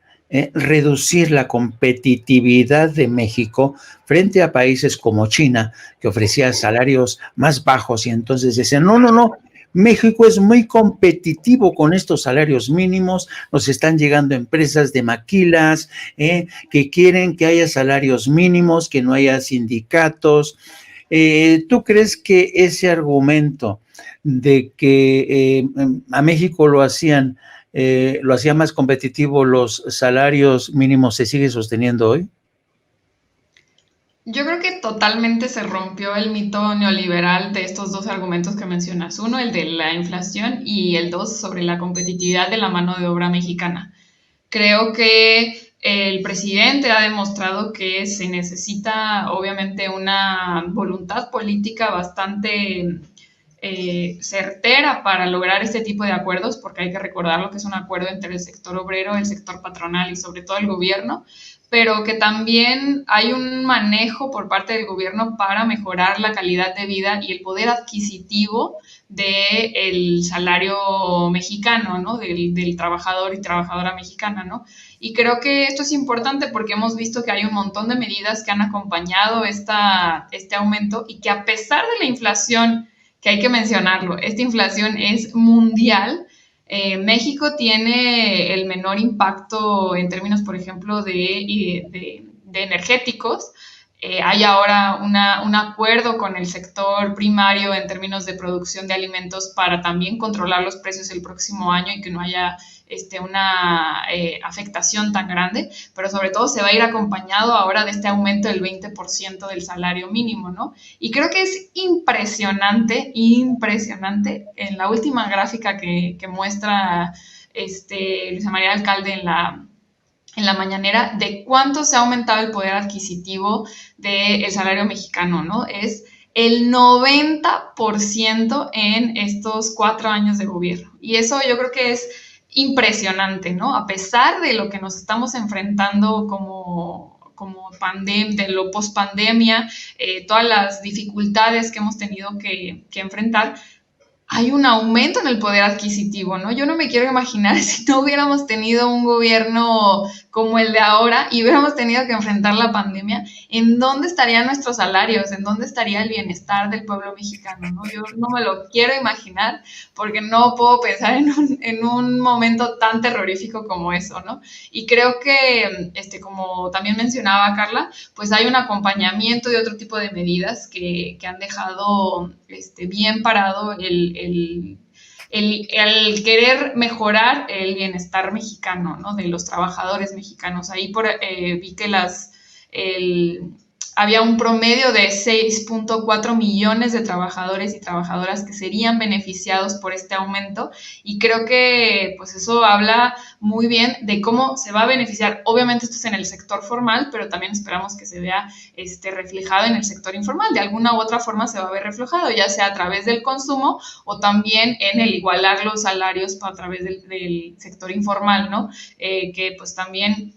reducir la competitividad de México frente a países como China, que ofrecía salarios más bajos, y entonces decían, no, México es muy competitivo con estos salarios mínimos, nos están llegando empresas de maquilas, que quieren que haya salarios mínimos, que no haya sindicatos. ¿Tú crees que ese argumento de que a México lo hacía más competitivo los salarios mínimos se sigue sosteniendo hoy? Yo creo que totalmente se rompió el mito neoliberal de estos dos argumentos que mencionas. Uno, el de la inflación, y el dos, sobre la competitividad de la mano de obra mexicana. Creo que el presidente ha demostrado que se necesita, obviamente, una voluntad política bastante certera para lograr este tipo de acuerdos, porque hay que recordarlo que es un acuerdo entre el sector obrero, el sector patronal y sobre todo el gobierno, pero que también hay un manejo por parte del gobierno para mejorar la calidad de vida y el poder adquisitivo del salario mexicano, ¿no? Del trabajador y trabajadora mexicana, ¿no? Y creo que esto es importante porque hemos visto que hay un montón de medidas que han acompañado este aumento, y que a pesar de la inflación, que hay que mencionarlo, esta inflación es mundial. México tiene el menor impacto en términos, por ejemplo, de energéticos. Hay ahora un acuerdo con el sector primario en términos de producción de alimentos para también controlar los precios el próximo año y que no haya una afectación tan grande, pero sobre todo se va a ir acompañado ahora de este aumento del 20% del salario mínimo, ¿no? Y creo que es impresionante en la última gráfica que muestra Luisa María Alcalde en la mañanera, de cuánto se ha aumentado el poder adquisitivo del salario mexicano, ¿no? Es el 90% en estos 4 años de gobierno. Y eso yo creo que es impresionante, ¿no? A pesar de lo que nos estamos enfrentando como de lo post-pandemia, todas las dificultades que hemos tenido que enfrentar, hay un aumento en el poder adquisitivo, ¿no? Yo no me quiero imaginar si no hubiéramos tenido un gobierno como el de ahora y hubiéramos tenido que enfrentar la pandemia, ¿en dónde estarían nuestros salarios? ¿En dónde estaría el bienestar del pueblo mexicano, ¿no? Yo no me lo quiero imaginar porque no puedo pensar en un momento tan terrorífico como eso, ¿no? Y creo que, como también mencionaba Carla, pues hay un acompañamiento de otro tipo de medidas que han dejado bien parado el querer mejorar el bienestar mexicano, ¿no? De los trabajadores mexicanos. Ahí vi que había un promedio de 6.4 millones de trabajadores y trabajadoras que serían beneficiados por este aumento, y creo que pues eso habla muy bien de cómo se va a beneficiar. Obviamente esto es en el sector formal, pero también esperamos que se vea reflejado en el sector informal. De alguna u otra forma se va a ver reflejado, ya sea a través del consumo o también en el igualar los salarios a través del sector informal, ¿no? Que pues también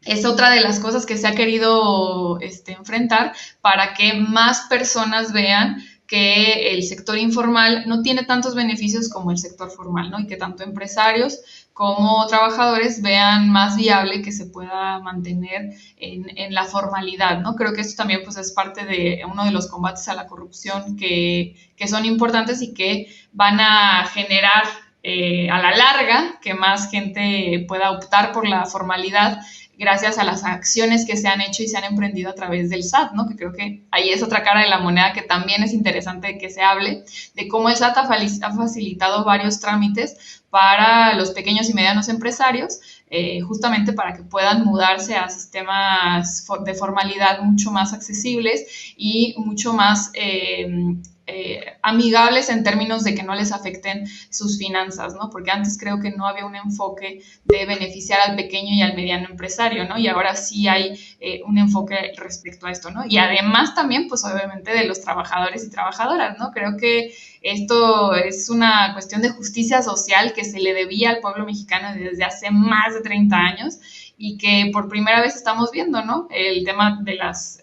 es otra de las cosas que se ha querido enfrentar para que más personas vean que el sector informal no tiene tantos beneficios como el sector formal, ¿no? Y que tanto empresarios como trabajadores vean más viable que se pueda mantener en la formalidad, ¿no? Creo que esto también pues es parte de uno de los combates a la corrupción que son importantes y que van a generar a la larga que más gente pueda optar por la formalidad gracias a las acciones que se han hecho y se han emprendido a través del SAT, ¿no? Que creo que ahí es otra cara de la moneda que también es interesante que se hable de cómo el SAT ha facilitado varios trámites para los pequeños y medianos empresarios, justamente para que puedan mudarse a sistemas de formalidad mucho más accesibles y mucho más amigables en términos de que no les afecten sus finanzas, ¿no? Porque antes creo que no había un enfoque de beneficiar al pequeño y al mediano empresario, ¿no? Y ahora sí hay un enfoque respecto a esto, ¿no? Y además también, pues obviamente de los trabajadores y trabajadoras, ¿no? Creo que esto es una cuestión de justicia social que se le debía al pueblo mexicano desde hace más de 30 años y que por primera vez estamos viendo, ¿no? El tema de las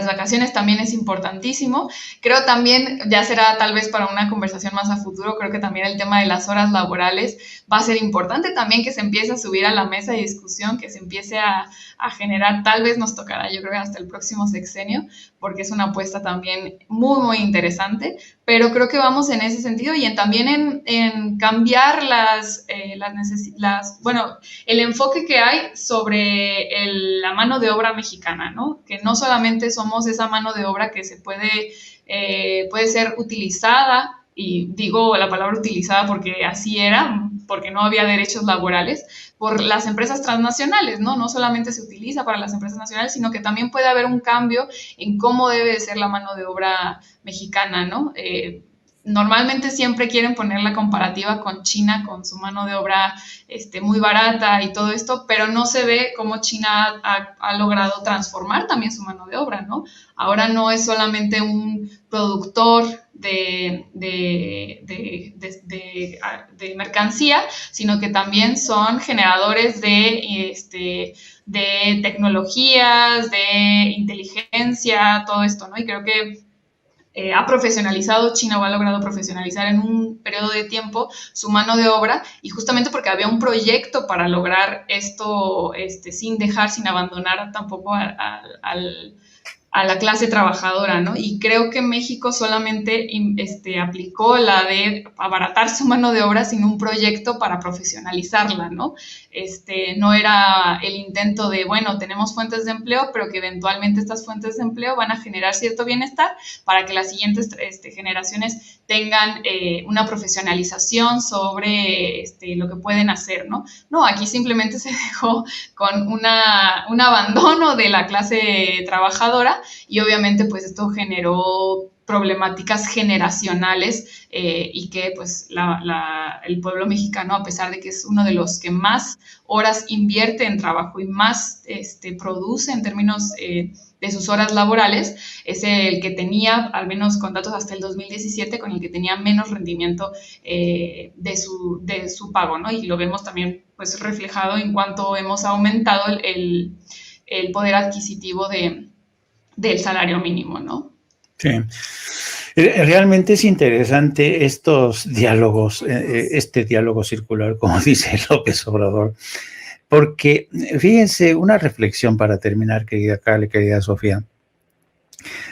vacaciones también es importantísimo. Creo también, ya será tal vez para una conversación más a futuro, creo que también el tema de las horas laborales va a ser importante también que se empiece a subir a la mesa de discusión, que se empiece a generar, tal vez nos tocará, yo creo que hasta el próximo sexenio, porque es una apuesta también muy, muy interesante, pero creo que vamos en ese sentido y también en cambiar el enfoque que hay sobre la mano de obra mexicana, ¿no? Que no solamente somos esa mano de obra que se puede ser utilizada, y digo la palabra utilizada porque así era, porque no había derechos laborales, por las empresas transnacionales, ¿no? No solamente se utiliza para las empresas nacionales, sino que también puede haber un cambio en cómo debe de ser la mano de obra mexicana, ¿no? Normalmente siempre quieren poner la comparativa con China, con su mano de obra muy barata y todo esto, pero no se ve cómo China ha logrado transformar también su mano de obra, ¿no? Ahora no es solamente un productor de mercancía, sino que también son generadores de tecnologías, de inteligencia, todo esto, ¿no? Y creo que ha profesionalizado, China ha logrado profesionalizar en un periodo de tiempo su mano de obra y justamente porque había un proyecto para lograr esto sin abandonar tampoco a la clase trabajadora, ¿no? Y creo que México solamente aplicó la de abaratar su mano de obra sin un proyecto para profesionalizarla, ¿no? No era el intento de, bueno, tenemos fuentes de empleo, pero que eventualmente estas fuentes de empleo van a generar cierto bienestar para que las siguientes generaciones tengan una profesionalización sobre lo que pueden hacer, ¿no? No, aquí simplemente se dejó con un abandono de la clase trabajadora y obviamente pues esto generó problemáticas generacionales y que pues el pueblo mexicano, a pesar de que es uno de los que más horas invierte en trabajo y más produce en términos de sus horas laborales, es el que tenía, al menos con datos hasta el 2017, con el que tenía menos rendimiento de su pago, ¿no? Y lo vemos también pues reflejado en cuanto hemos aumentado el poder adquisitivo del salario mínimo, ¿no? Sí. Realmente es interesante estos diálogos, este diálogo circular, como dice López Obrador, porque fíjense, una reflexión para terminar, querida Carla, querida Sofía.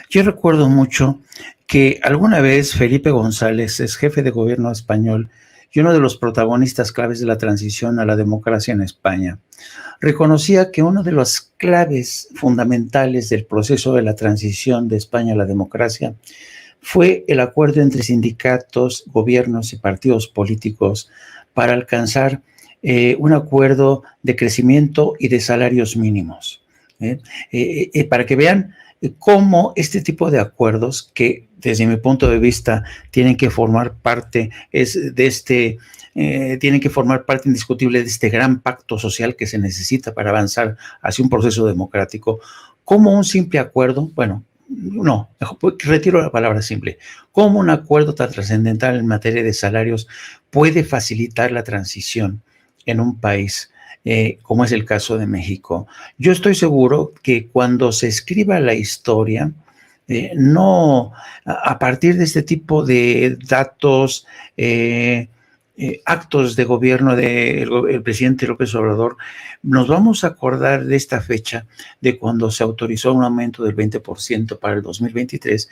Yo recuerdo mucho que alguna vez Felipe González, es jefe de gobierno español y uno de los protagonistas claves de la transición a la democracia en España, reconocía que una de las claves fundamentales del proceso de la transición de España a la democracia fue el acuerdo entre sindicatos, gobiernos y partidos políticos para alcanzar un acuerdo de crecimiento y de salarios mínimos. Para que vean cómo este tipo de acuerdos, que desde mi punto de vista tienen que formar parte tienen que formar parte indiscutible de este gran pacto social que se necesita para avanzar hacia un proceso democrático, como un simple acuerdo, retiro la palabra simple, como un acuerdo tan trascendental en materia de salarios puede facilitar la transición en un país como es el caso de México. Yo estoy seguro que cuando se escriba la historia, no a partir de este tipo de datos actos de gobierno del presidente López Obrador, nos vamos a acordar de esta fecha, de cuando se autorizó un aumento del 20% para el 2023,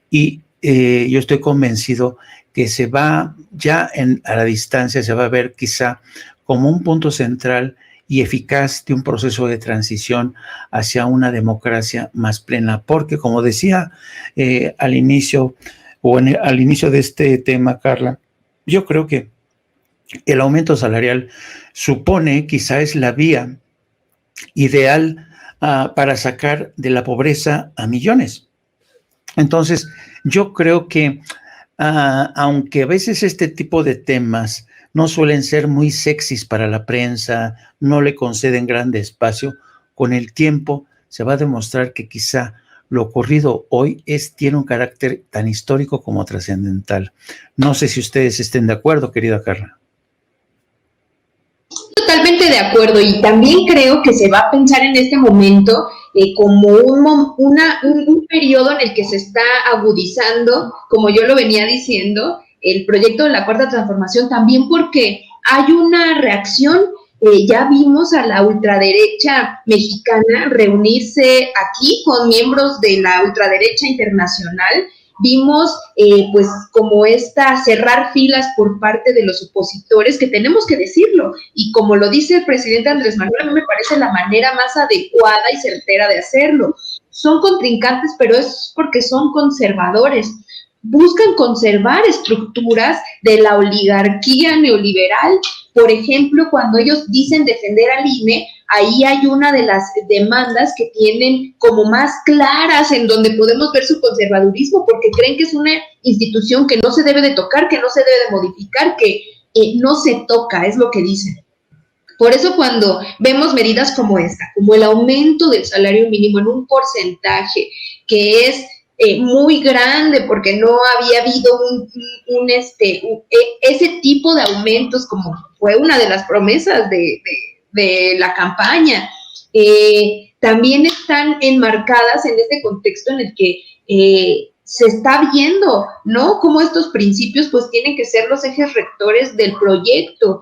y yo estoy convencido que se va ya a la distancia, se va a ver quizá como un punto central y eficaz de un proceso de transición hacia una democracia más plena, porque como decía al inicio de este tema, Carla, yo creo que el aumento salarial supone, quizá es la vía ideal para sacar de la pobreza a millones. Entonces, yo creo que aunque a veces este tipo de temas no suelen ser muy sexys para la prensa, no le conceden grande espacio, con el tiempo se va a demostrar que quizá lo ocurrido hoy tiene un carácter tan histórico como trascendental. No sé si ustedes estén de acuerdo, querida Carla. Totalmente de acuerdo, y también creo que se va a pensar en este momento como un periodo en el que se está agudizando, como yo lo venía diciendo, el proyecto de la Cuarta Transformación, también porque hay una reacción. Ya vimos a la ultraderecha mexicana reunirse aquí con miembros de la ultraderecha internacional. Vimos pues como cerrar filas por parte de los opositores, que tenemos que decirlo, y como lo dice el presidente Andrés Manuel, a mí me parece la manera más adecuada y certera de hacerlo. Son contrincantes, pero es porque son conservadores. Buscan conservar estructuras de la oligarquía neoliberal. Por ejemplo, cuando ellos dicen defender al INE, ahí hay una de las demandas que tienen como más claras, en donde podemos ver su conservadurismo, porque creen que es una institución que no se debe de tocar, que no se debe de modificar, que no se toca, es lo que dicen. Por eso cuando vemos medidas como esta, como el aumento del salario mínimo en un porcentaje que es muy grande, porque no había habido ese tipo de aumentos, como fue una de las promesas de la campaña, también están enmarcadas en este contexto en el que se está viendo, ¿no?, cómo estos principios pues tienen que ser los ejes rectores del proyecto.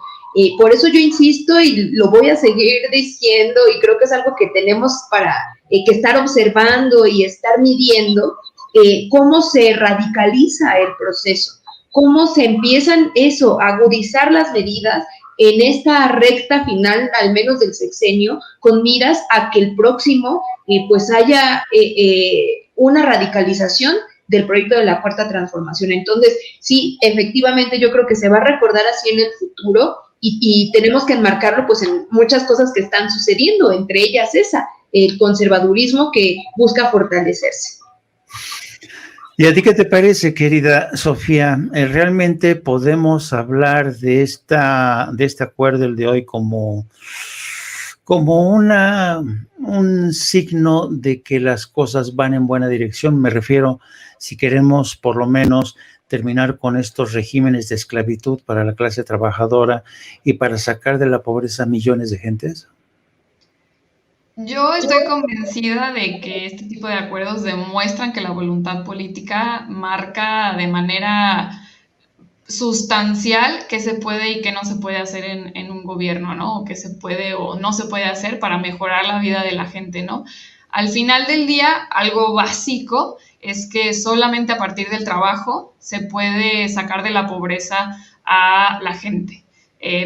Por eso yo insisto y lo voy a seguir diciendo, y creo que es algo que tenemos que estar observando y estar midiendo, cómo se radicaliza el proceso, cómo se empiezan a agudizar las medidas en esta recta final, al menos del sexenio, con miras a que el próximo pues haya una radicalización del proyecto de la Cuarta Transformación. Entonces, sí, efectivamente yo creo que se va a recordar así en el futuro, y tenemos que enmarcarlo pues en muchas cosas que están sucediendo, entre ellas el conservadurismo que busca fortalecerse. ¿Y a ti qué te parece, querida Sofía? ¿Realmente podemos hablar de este acuerdo, el de hoy, como un signo de que las cosas van en buena dirección? Me refiero, si queremos por lo menos terminar con estos regímenes de esclavitud para la clase trabajadora y para sacar de la pobreza a millones de gentes. Yo estoy convencida de que este tipo de acuerdos demuestran que la voluntad política marca de manera sustancial qué se puede y qué no se puede hacer en un gobierno, ¿no? O qué se puede o no se puede hacer para mejorar la vida de la gente, ¿no? Al final del día, algo básico es que solamente a partir del trabajo se puede sacar de la pobreza a la gente.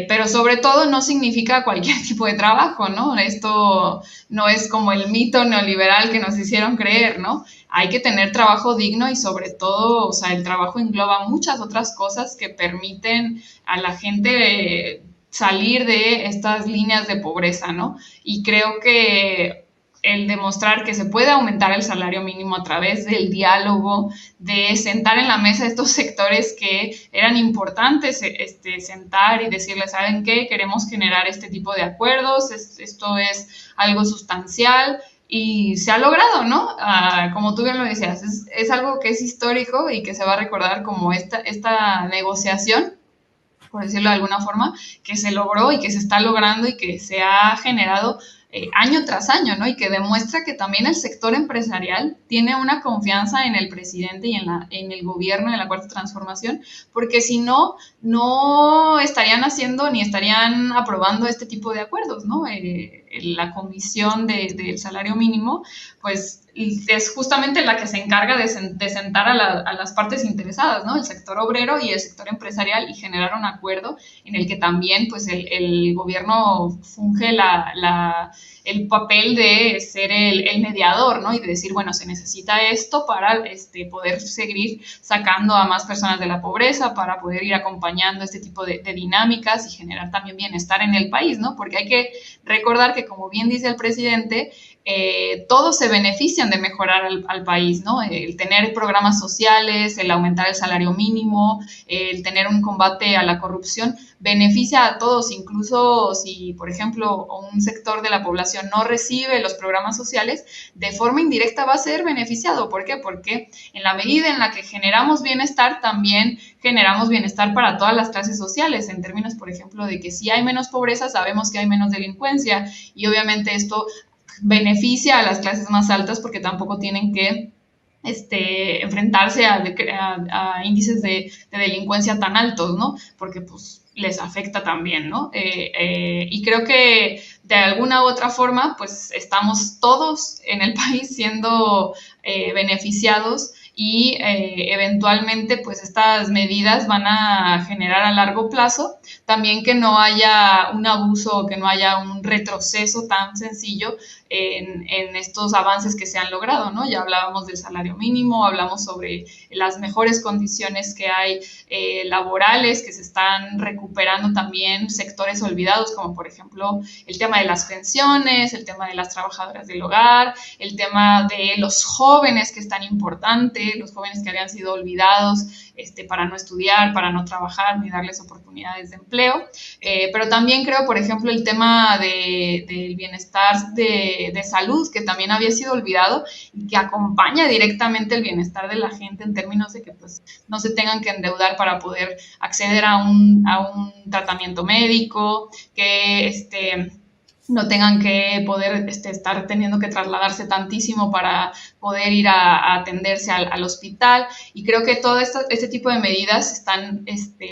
Pero sobre todo no significa cualquier tipo de trabajo, ¿no? Esto no es como el mito neoliberal que nos hicieron creer, ¿no? Hay que tener trabajo digno y sobre todo, o sea, el trabajo engloba muchas otras cosas que permiten a la gente salir de estas líneas de pobreza, ¿no? Y creo que el demostrar que se puede aumentar el salario mínimo a través del diálogo, de sentar en la mesa estos sectores que eran importantes, sentar y decirles, ¿saben qué? Queremos generar este tipo de acuerdos, esto es algo sustancial y se ha logrado, ¿no? Como tú bien lo decías, es algo que es histórico y que se va a recordar como esta negociación, por decirlo de alguna forma, que se logró y que se está logrando y que se ha generado año tras año, ¿no? Y que demuestra que también el sector empresarial tiene una confianza en el presidente y en el gobierno, en la Cuarta Transformación, porque si no, no estarían haciendo ni estarían aprobando este tipo de acuerdos, ¿no? La comisión del salario mínimo, pues es justamente la que se encarga de sentar a las partes interesadas, ¿no? El sector obrero y el sector empresarial, y generar un acuerdo en el que también pues el gobierno funge el papel de ser el mediador, ¿no? Y de decir, bueno, se necesita esto para poder seguir sacando a más personas de la pobreza, para poder ir acompañando este tipo de dinámicas y generar también bienestar en el país, ¿no? Porque hay que recordar que, como bien dice el presidente, todos se benefician de mejorar al país, ¿no? El tener programas sociales, el aumentar el salario mínimo, el tener un combate a la corrupción, beneficia a todos, incluso si, por ejemplo, un sector de la población no recibe los programas sociales, de forma indirecta va a ser beneficiado. ¿Por qué? Porque en la medida en la que generamos bienestar, también generamos bienestar para todas las clases sociales, en términos, por ejemplo, de que si hay menos pobreza, sabemos que hay menos delincuencia, y obviamente esto beneficia a las clases más altas, porque tampoco tienen que enfrentarse a índices de delincuencia tan altos, ¿no? Porque pues les afecta también, ¿no? Y creo que de alguna u otra forma, pues estamos todos en el país siendo beneficiados, y eventualmente pues estas medidas van a generar a largo plazo también que no haya un abuso, que no haya un retroceso tan sencillo en estos avances que se han logrado, ¿no? Ya hablábamos del salario mínimo, hablamos sobre las mejores condiciones que hay laborales, que se están recuperando también sectores olvidados, como por ejemplo el tema de las pensiones, el tema de las trabajadoras del hogar, el tema de los jóvenes, que es tan importante, los jóvenes que habían sido olvidados para no estudiar, para no trabajar, ni darles oportunidades de empleo. Pero también creo, por ejemplo, el tema del bienestar de salud, que también había sido olvidado y que acompaña directamente el bienestar de la gente, en términos de que pues, no se tengan que endeudar para poder acceder a un tratamiento médico, que no tengan que poder estar teniendo que trasladarse tantísimo para poder ir a atenderse al hospital. Y creo que todo este tipo de medidas están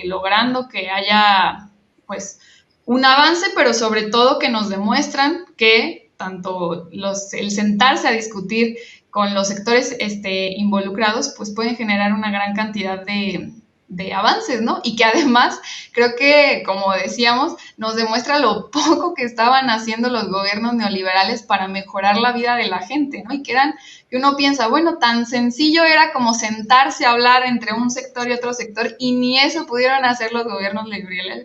logrando que haya pues un avance, pero sobre todo que nos demuestran que tanto el sentarse a discutir con los sectores involucrados, pues pueden generar una gran cantidad de avances, ¿no? Y que además, creo que, como decíamos, nos demuestra lo poco que estaban haciendo los gobiernos neoliberales para mejorar la vida de la gente, ¿no? Y que uno piensa, bueno, tan sencillo era como sentarse a hablar entre un sector y otro sector, y ni eso pudieron hacer los gobiernos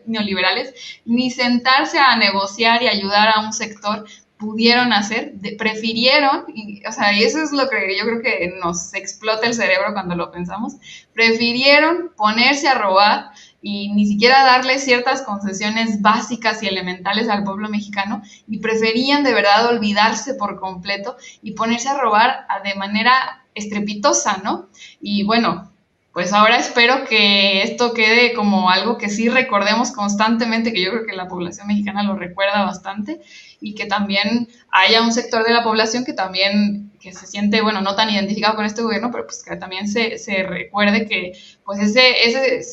neoliberales, ni sentarse a negociar y ayudar a un sector pudieron hacer, prefirieron, y eso es lo que yo creo que nos explota el cerebro cuando lo pensamos, prefirieron ponerse a robar y ni siquiera darle ciertas concesiones básicas y elementales al pueblo mexicano, y preferían de verdad olvidarse por completo y ponerse a robar de manera estrepitosa, ¿no? Y bueno, pues ahora espero que esto quede como algo que sí recordemos constantemente, que yo creo que la población mexicana lo recuerda bastante, y que también haya un sector de la población que se siente, bueno, no tan identificado con este gobierno, pero pues que también se recuerde que pues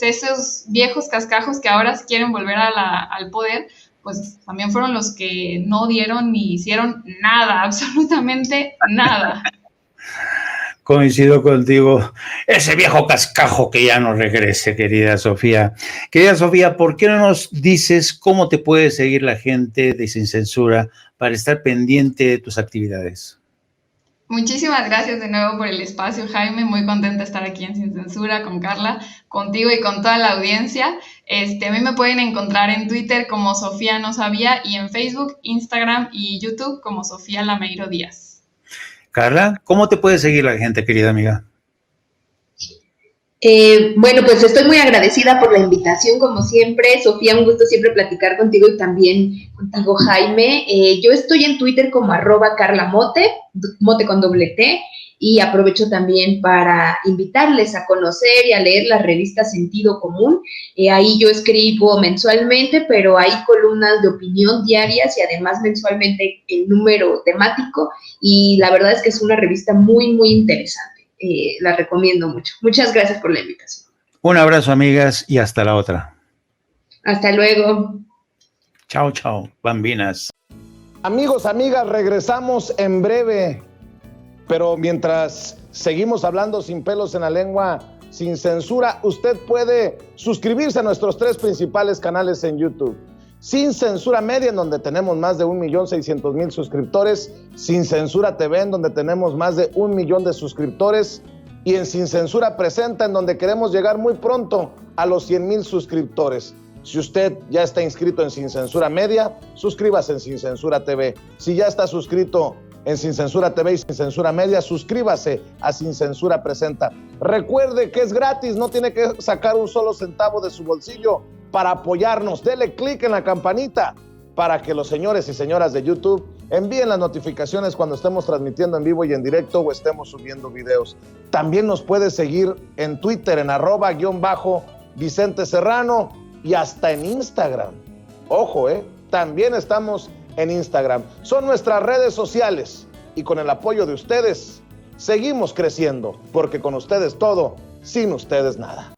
esos viejos cascajos que ahora quieren volver al poder, pues también fueron los que no dieron ni hicieron nada, absolutamente nada. Coincido contigo, ese viejo cascajo que ya no regrese, querida Sofía. Querida Sofía, ¿por qué no nos dices cómo te puede seguir la gente de Sin Censura para estar pendiente de tus actividades? Muchísimas gracias de nuevo por el espacio, Jaime. Muy contenta de estar aquí en Sin Censura con Carla, contigo y con toda la audiencia. A mí me pueden encontrar en Twitter como Sofía No Sabía, y en Facebook, Instagram y YouTube como Sofía Lameiro Díaz. Carla, ¿cómo te puede seguir la gente, querida amiga? Bueno, pues estoy muy agradecida por la invitación, como siempre. Sofía, un gusto siempre platicar contigo y también contigo, Jaime. Yo estoy en Twitter como @CarlaMote, Mote con doble T, y aprovecho también para invitarles a conocer y a leer la revista Sentido Común. Ahí yo escribo mensualmente, pero hay columnas de opinión diarias y además mensualmente el número temático, y la verdad es que es una revista muy, muy interesante. La recomiendo mucho. Muchas gracias por la invitación. Un abrazo, amigas, y hasta la otra. Hasta luego. Chao, chao, bambinas. Amigos, amigas, regresamos en breve, pero mientras seguimos hablando sin pelos en la lengua, sin censura, usted puede suscribirse a nuestros 3 principales canales en YouTube. Sin Censura Media, en donde tenemos más de 1,600,000 suscriptores, Sin Censura TV, en donde tenemos más de 1 millón de suscriptores, y en Sin Censura Presenta, en donde queremos llegar muy pronto a los 100,000 suscriptores. Si usted ya está inscrito en Sin Censura Media, suscríbase en Sin Censura TV. Si ya está suscrito en Sin Censura TV y Sin Censura Media, suscríbase a Sin Censura Presenta. Recuerde que es gratis, no tiene que sacar un solo centavo de su bolsillo para apoyarnos. Dele clic en la campanita para que los señores y señoras de YouTube envíen las notificaciones cuando estemos transmitiendo en vivo y en directo o estemos subiendo videos. También nos puede seguir en Twitter en @Vicente Serrano y hasta en Instagram. Ojo, también estamos en Instagram. Son nuestras redes sociales y con el apoyo de ustedes seguimos creciendo, porque con ustedes todo, sin ustedes nada.